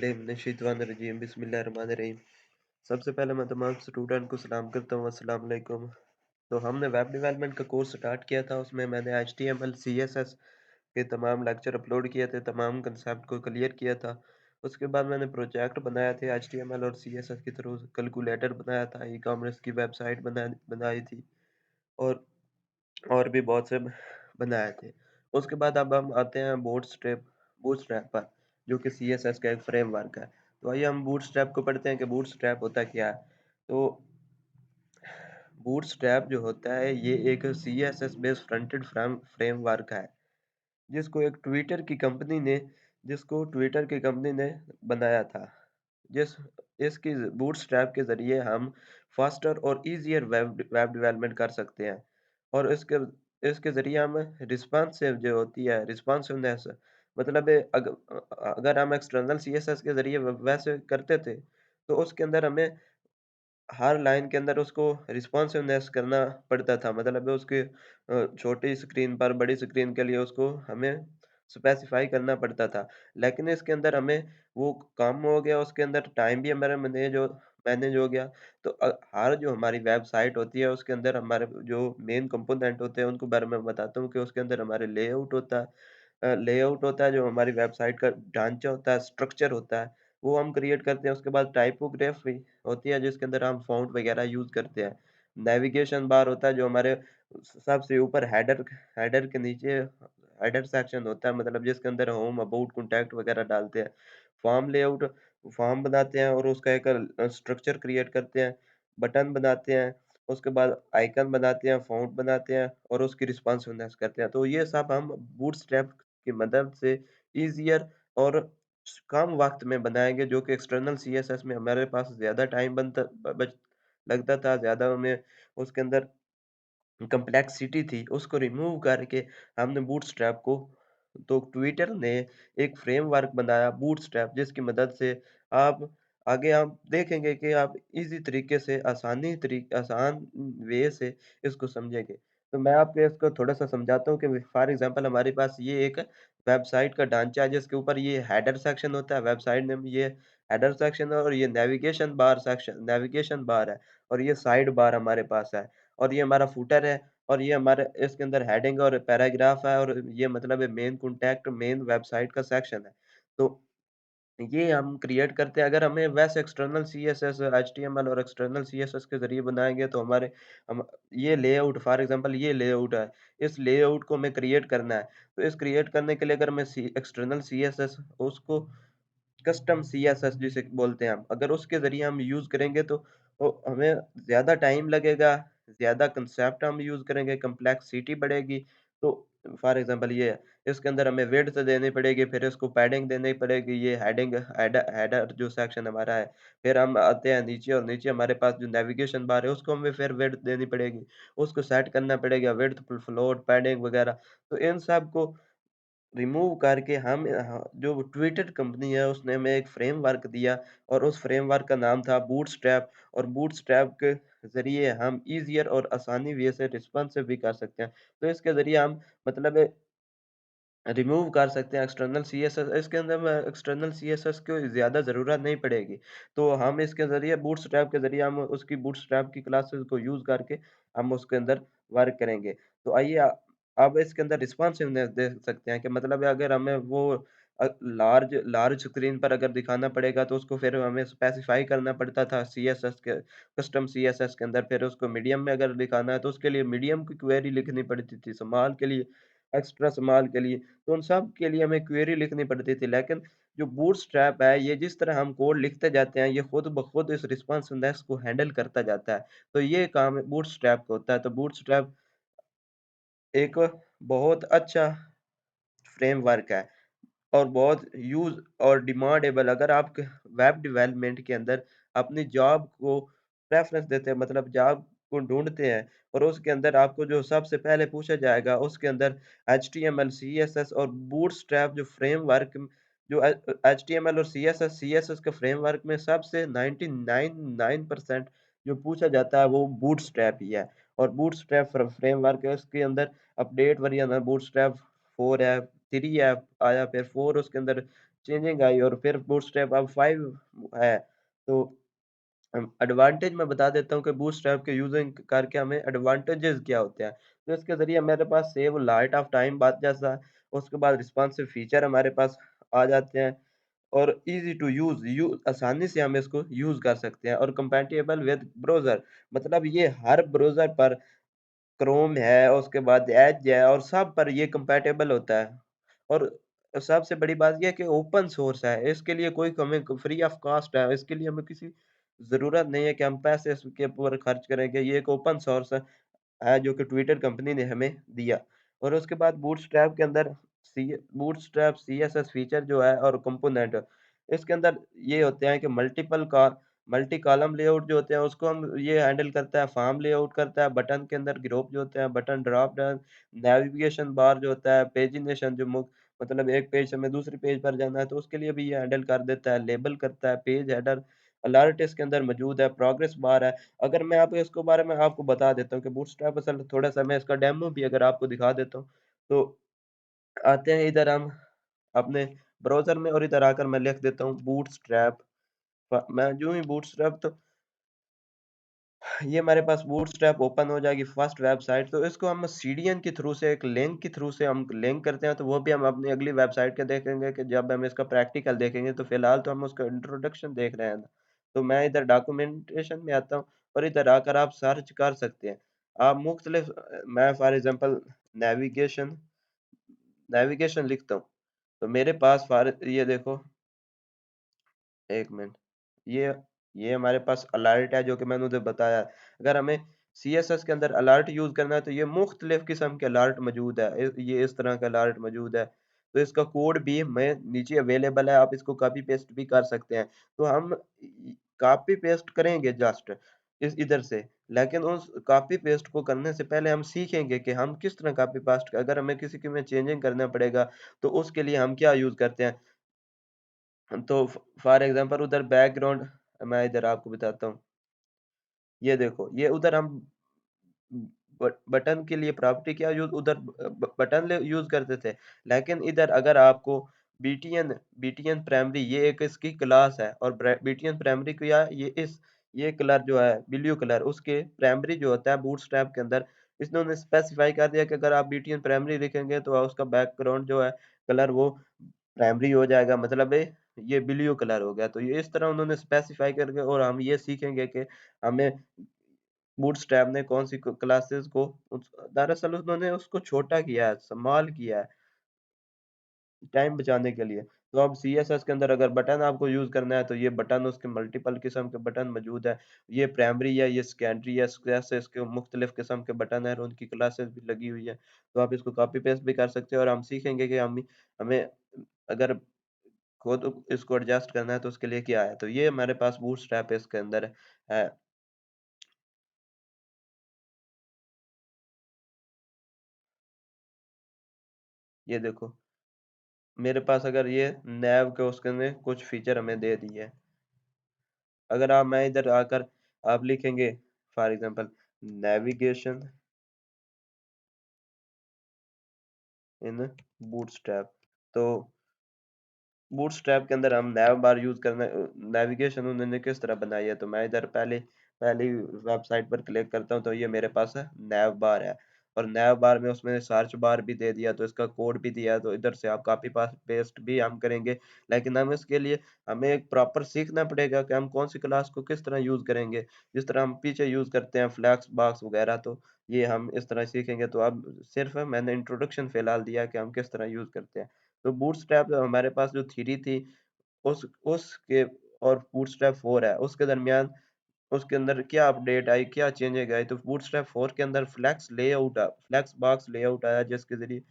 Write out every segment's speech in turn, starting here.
बिल्लिमिनशैतानिर्रजीम बिस्मिल्लाहिर्रहमानिर्रहीम। सबसे पहले मैं तमाम स्टूडेंट को सलाम करता हूँ, अस्सलाम वालेकुम। तो हमने वेब डेवलपमेंट का कोर्स स्टार्ट किया था, उसमें मैंने HTML CSS के तमाम लेक्चर अपलोड किए थे, तमाम कंसेप्ट को क्लियर किया था। उसके बाद मैंने प्रोजेक्ट बनाया थे HTML और CSS की थ्रू, कैलकुलेटर बनाया था, ई कॉमर्स की वेबसाइट बनाई थी, और और भी बहुत से बनाए थे। उसके बाद अब हम आते हैं बूटस्ट्रैप पर, जो कि CSS का एक फ्रेमवर्क है। तो आइए हम बूटस्ट्रैप को पढ़ते हैं कि बूटस्ट्रैप होता क्या है। तो बूटस्ट्रैप जो होता है, ये एक CSS बेस्ड फ्रंटेड फ्रेमवर्क है, जिसको एक ट्विटर की कंपनी ने बनाया था। जिस इसकी बूटस्ट्रैप के ज़रिए हम फास्टर और ईज़ियर वेब डेवलपमेंट कर सकते हैं, और इसके इसके ज़रिए हम रिस्पॉन्सिवनेस, मतलब अगर हम एक्सटर्नल CSS के ज़रिए वैसे करते थे, तो उसके अंदर हमें हर लाइन के अंदर उसको रिस्पॉन्सिवनेस करना पड़ता था, मतलब उसके छोटी स्क्रीन पर बड़ी स्क्रीन के लिए उसको हमें स्पेसिफाई करना पड़ता था। लेकिन इसके अंदर हमें वो कम हो गया, उसके अंदर टाइम भी हमारा मैनेज हो गया। तो हर जो हमारी वेबसाइट होती है, उसके अंदर हमारे जो मेन कंपोनेंट होते हैं उनको बारे में बताता हूँ कि उसके अंदर हमारे लेआउट होता है, जो हमारी वेबसाइट का ढांचा होता है, स्ट्रक्चर होता है, वो हम क्रिएट करते हैं। उसके बाद टाइपोग्राफी होती है, जिसके अंदर हम फ़ॉन्ट वगैरह यूज़ करते हैं। नेविगेशन बार होता है, जो हमारे सबसे ऊपर हेडर के नीचे हेडर सेक्शन होता है, मतलब जिसके अंदर होम, अबाउट, कॉन्टैक्ट वगैरह डालते हैं। फॉर्म लेआउट फॉर्म बनाते हैं और उसका एक स्ट्रक्चर क्रिएट करते हैं। बटन बनाते हैं, उसके बाद आइकन बनाते हैं, फ़ॉन्ट बनाते हैं और उसकी रिस्पॉन्सिवनेस करते हैं। तो ये सब हम बूटस्ट्रैप की मदद से ईज़ियर और कम वक़्त में बनाएँगे, जो कि एक्सटर्नल CSS में हमारे पास ज़्यादा टाइम बनता ब बच लगता था, ज़्यादा हमें उसके अंदर कॉम्प्लेक्सिटी थी, उसको रिमूव करके हमने बूटस्ट्रैप को, तो ट्विटर ने एक फ्रेमवर्क बनाया बूटस्ट्रैप, जिसकी मदद से आप आगे आप देखेंगे कि आप इजी तरीके से आसान वे से इसको समझेंगे। तो मैं आपको इसको थोड़ा-सा समझाता हूँ कि फॉर एग्ज़ाम्पल हमारे पास ये एक वेबसाइट का ढांचा है, जिसके ऊपर ये हेडर सेक्शन होता है, वेबसाइट नेम ये हेडर सेक्शन है, और ये नेविगेशन बार है, और ये साइड बार हमारे पास है, और ये हमारा फुटर है, और ये हमारे इसके अंदर हेडिंग और पैराग्राफ है, और ये मतलब है मेन वेबसाइट का सेक्शन है। तो ये हम क्रिएट करते हैं। अगर हमें वैसे एक्सटर्नल CSS, HTML और एक्सटर्नल CSS के ज़रिए बनाएँगे, तो हम ये लेआउट, फॉर एग्ज़ाम्पल ये लेआउट है, इस लेआउट को हमें क्रिएट करना है। तो इस क्रिएट करने के लिए अगर मैं सी एक्सटर्नल CSS उसको कस्टम CSS जिसे बोलते हैं हम, अगर उसके ज़रिए हम यूज़ करेंगे, तो हमें ज़्यादा टाइम लगेगा, ज़्यादा कंसेप्ट हम यूज़ करेंगे, कॉम्प्लेक्सिटी बढ़ेगी। तो फॉर एग्ज़ाम्पल ये है, इसके अंदर हमें विड्थ देनी पड़ेगी, फिर इसको पैडिंग देनी पड़ेगी, ये हेडर हेडर जो सेक्शन हमारा है। फिर हम आते हैं नीचे, और नीचे हमारे पास जो नेविगेशन बार है, उसको हमें फिर विड्थ देनी पड़ेगी, उसको सेट करना पड़ेगा, विड्थ, फ्लोट, पैडिंग वगैरह। तो इन सब को रिमूव करके हम जो ट्विटर कंपनी है, उसने हमें एक फ्रेमवर्क दिया, और उस फ्रेमवर्क का नाम था बूटस्ट्रैप, और बूटस्ट्रैप के ज़रिए हम ईज़ियर और आसानी वे से रिस्पॉन्सिव भी कर सकते हैं। तो इसके ज़रिए हम मतलब रिमूव कर सकते हैं एक्सटर्नल CSS, इसके अंदर में एक्सटर्नल CSS की ज़्यादा ज़रूरत नहीं पड़ेगी। तो हम इसके ज़रिए बूटस्ट्रैप के ज़रिए हम उसकी बूटस्ट्रैप की क्लासेस को यूज़ करके हम उसके अंदर वर्क करेंगे। तो आइए अब इसके अंदर रिस्पॉन्सिवनेस दे सकते हैं कि मतलब अगर हमें वो लार्ज लार्ज स्क्रीन पर अगर दिखाना पड़ेगा, तो उसको फिर हमें स्पेसिफ़ाई करना पड़ता था CSS के कस्टम CSS के अंदर। फिर उसको मीडियम में अगर दिखाना है, तो उसके लिए मीडियम की क्वेरी लिखनी पड़ती थी, स्मॉल के लिए एक्स्ट्रा स्मॉल के लिए, तो उन सब के लिए हमें क्वेरी लिखनी पड़ती थी। लेकिन जो बूटस्ट्रैप है, ये जिस तरह हम कोड लिखते जाते हैं, ये खुद ब खुद इस रिस्पॉन्सिवनेस को हैंडल करता जाता है। तो ये काम बूटस्ट्रैप का होता है। तो बूटस्ट्रैप एक बहुत अच्छा फ्रेमवर्क है, और बहुत यूज़ और डिमांडेबल। अगर आप वेब डेवलपमेंट के अंदर अपनी जॉब को प्रेफ़रेंस देते हैं, मतलब जॉब को ढूँढते हैं, और उसके अंदर आपको जो सबसे पहले पूछा जाएगा, उसके अंदर HTML, CSS और बूटस्ट्रैप जो फ्रेमवर्क, जो HTML और CSS के फ्रेमवर्क में सबसे 99% जो पूछा जाता है, वो बूटस्ट्रैप ही है। और बूटस्ट्रैप फ्रेमवर्क है, उसके अंदर अपडेट वर्ज़न है, बूटस्ट्रैप 4 है, 3 है आया, फिर 4 उसके अंदर चेंजिंग आई और फिर बूटस्ट्रैप अब 5 है। तो एडवांटेज मैं बता देता हूँ कि बूटस्ट्रैप के यूजिंग करके हमें एडवांटेजेस क्या होते हैं। तो इसके ज़रिए मेरे पास सेव लाइट ऑफ टाइम बात जैसा, उसके बाद रिस्पॉन्सिव फीचर हमारे पास आ जाते हैं और ईज़ी टू यूज़ आसानी से हम इसको यूज़ कर सकते हैं और कंपैटिबल विद ब्राउज़र, मतलब ये हर ब्राउज़र पर क्रोम है, उसके बाद एज है और सब पर ये कंपैटिबल होता है। और सबसे बड़ी बात ये है कि ओपन सोर्स है, इसके लिए कोई हमें फ्री ऑफ कॉस्ट है, इसके लिए हमें किसी ज़रूरत नहीं है कि हम पैसे इसके ऊपर खर्च करेंगे, ये एक ओपन सोर्स है जो कि ट्विटर कंपनी ने हमें दिया। और उसके बाद बूटस्ट्रैप के अंदर बूटस्ट्रैप सीएसएस फीचर जो है और कंपोनेंट, इसके अंदर ये होते हैं कि मल्टी कॉलम लेआउट जो होते हैं उसको हम ये हैंडल करता है, फॉर्म लेआउट करता है, बटन के अंदर ग्रुप जो होते हैं, button drop down, navigation bar जो होता है, पेजिनेशन जो मतलब एक पेज से हमें दूसरे पेज पर जाना है तो उसके लिए भी ये हैंडल कर देता है, लेबल करता है, पेज हेडर, अलर्ट इसके अंदर मौजूद है, प्रोग्रेस बार है। अगर मैं आपको इसके बारे में आपको बता देता हूँ कि बूटस्ट्रैप असल थोड़ा-सा मैं इसका डेमो भी अगर आपको दिखा देता हूँ, तो आते हैं इधर हम अपने ब्राउज़र में और इधर आकर मैं लिख देता हूँ बूटस्ट्रैप। मैं यूँ ही बूटस्ट्रैप तो ये हमारे पास बूटस्ट्रैप ओपन हो जाएगी फर्स्ट वेबसाइट, तो इसको हम सीडीएन के थ्रू से एक लिंक के थ्रू से हम लिंक करते हैं, तो वो भी हम अपनी अगली वेबसाइट के देखेंगे कि जब हम इसका प्रैक्टिकल देखेंगे, तो फिलहाल तो हम उसका इंट्रोडक्शन देख रहे हैं। तो मैं इधर डॉक्यूमेंटेशन में आता हूँ और इधर आकर आप सर्च कर सकते हैं। आप मुख्तलिफ मैं फॉर एग्जांपल नेविगेशन नेविगेशन लिखता हूँ, तो मेरे पास फॉर ये देखो 1 मिनट। ये ये हमारे पास अलर्ट है जो कि मैंने उधर बताया। अगर हमें सीएसएस के अंदर अलर्ट यूज़ करना है तो ये मुख्तलिफ किस्म के अलर्ट मौजूद है। ये इस तरह का अलर्ट मौजूद है। तो इसका कोड भी हमें नीचे अवेलेबल है, आप इसको कॉपी पेस्ट भी कर सकते हैं। तो हम कॉपी पेस्ट करेंगे जस्ट इस इधर से, लेकिन उस कॉपी पेस्ट को करने से पहले हम सीखेंगे कि हम किस तरह कॉपी पेस्ट अगर हमें किसी के में चेंजिंग करना पड़ेगा, तो उसके लिए हम क्या यूज़ करते हैं। तो फॉर एग्जांपल उधर बैकग्राउंड मैं इधर आपको बताता हूँ। ये देखो, ये उधर हम बटन के लिए प्रॉपर्टी क्या यूज़ उधर बटन यूज़ करते थे। लेकिन इधर अगर आपको बीटीएन प्राइमरी ये एक इसकी क्लास है और बीटीएन प्राइमरी क्या है, ये कलर जो है ब्लू कलर उसके प्राइमरी जो होता है बूटस्ट्रैप के अंदर इन्होंने स्पेसिफाई कर दिया कि अगर आप बीटीएन प्राइमरी लिखेंगे तो उसका बैकग्राउंड जो है कलर वो प्राइमरी हो जाएगा, मतलब ये ब्लू कलर हो गया। तो ये इस तरह उन्होंने स्पेसिफाई करके और हम ये सीखेंगे कि हमें बूटस्ट्रैप ने कौन-सी क्लासेस को दरअसल उन्होंने उसको छोटा किया है, स्मॉल किया है, टाइम बचाने के लिए। तो अब सीएसएस के अंदर अगर बटन आपको यूज़ करना है, तो ये बटन उसके मल्टीपल किस्म के बटन मौजूद है। ये प्राइमरी है, ये सेकेंडरी है, कैसे इसके मुख्तलिफ किस्म के बटन हैं और उनकी क्लासेस भी लगी हुई है। तो आप इसको कॉपी पेस्ट भी कर सकते हो और हम सीखेंगे कि हमें अगर खुद इसको एडजस्ट करना है तो उसके लिए क्या है। तो ये हमारे पास बूटस्ट्रैप इसके अंदर है। ये देखो, मेरे पास अगर ये नैव के उसके कुछ फीचर हमें दे दिए है। अगर आप मैं इधर आकर आप लिखेंगे for example navigation in bootstrap, तो बूटस्ट्रैप के अंदर हम नैव बार यूज़ करना नेविगेशन उन्होंने किस तरह बनाई है, तो मैं इधर पहली वेबसाइट पर क्लिक करता हूँ तो ये मेरे पास है नैव बार है और नैव बार में उसमें सर्च बार भी दे दिया, तो इसका कोड भी दिया है, तो इधर से आप कॉपी पास पेस्ट भी हम करेंगे। लेकिन हम इसके लिए हमें एक प्रॉपर सीखना पड़ेगा कि हम कौन सी क्लास को किस तरह यूज़ करेंगे। जिस तरह हम पीछे यूज़ करते हैं फ्लैक्स बॉक्स वगैरह, तो ये हम इस तरह सीखेंगे। तो अब सिर्फ मैंने इंट्रोडक्शन फिलहाल दिया कि हम किस तरह यूज़ करते हैं। तो बूटस्ट्रैप हमारे पास जो थ्योरी थी उसके और बूटस्ट्रैप 4 है, उसके दरमियान उसके अंदर क्या अपडेट आई, क्या चेंजेस आए, तो बूटस्ट्रैप 4 के अंदर फ्लेक्स बॉक्स लेआउट आया जिसके ज़रिए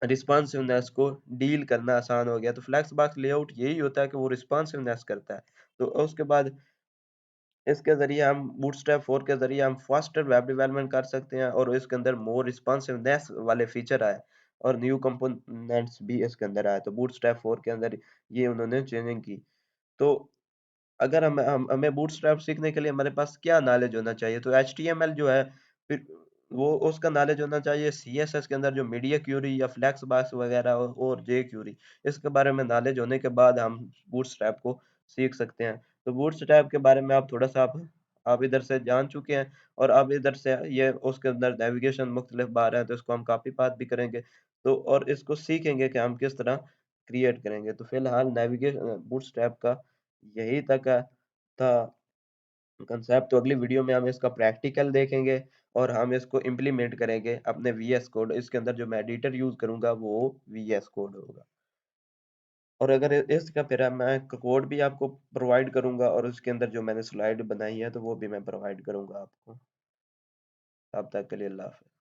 रिस्पॉन्सिवनेस को डील करना आसान हो गया। तो फ्लेक्स बॉक्स लेआउट यही होता है कि वो रिस्पॉन्सिवनेस करता है। तो उसके बाद इसके ज़रिए हम बूटस्ट्रैप 4 के ज़रिए हम फास्टर वेब डेवलपमेंट कर सकते हैं और इसके अंदर मोर रिस्पॉन्सिवनेस वाले फीचर आए और न्यू कंपोनेंट्स भी इसके अंदर आए। तो बूटस्ट्रैप 4 के अंदर ये उन्होंने चेंजिंग की। तो अगर हमें बूटस्ट्रैप सीखने के लिए हमारे पास क्या नॉलेज होना चाहिए? तो एचटीएमएल जो है फिर वो उसका नॉलेज होना चाहिए सीएसएस के अंदर जो मीडिया क्यूरी या फ्लेक्स बॉक्स वगैरह और जे क्यूरी, इसके बारे में नॉलेज होने के बाद हम बूटस्ट्रैप को सीख सकते हैं। तो बूटस्ट्रैप के बारे में आप थोड़ा सा आप इधर से जान चुके हैं, और अब इधर से ये उसके अंदर नेविगेशन मुख्तलिफ बार है, तो इसको हम कॉपी पाथ भी करेंगे, तो और इसको सीखेंगे कि हम किस तरह क्रिएट करेंगे। तो फिलहाल नेविगेशन बूटस्ट्रैप का यही तक है था कंसेप्ट। तो अगली वीडियो में हम इसका प्रैक्टिकल देखेंगे और हम इसको इम्प्लीमेंट करेंगे अपने वीएस कोड। इसके अंदर जो मैं एडिटर यूज करूंगा वो वीएस कोड होगा। और अगर इसका फिर मैं कोड भी आपको प्रोवाइड करूंगा, और उसके अंदर जो मैंने स्लाइड बनाई है तो वो भी मैं प्रोवाइड करूंगा आपको। तब तक के लिए अल्लाह हाफ़िज़।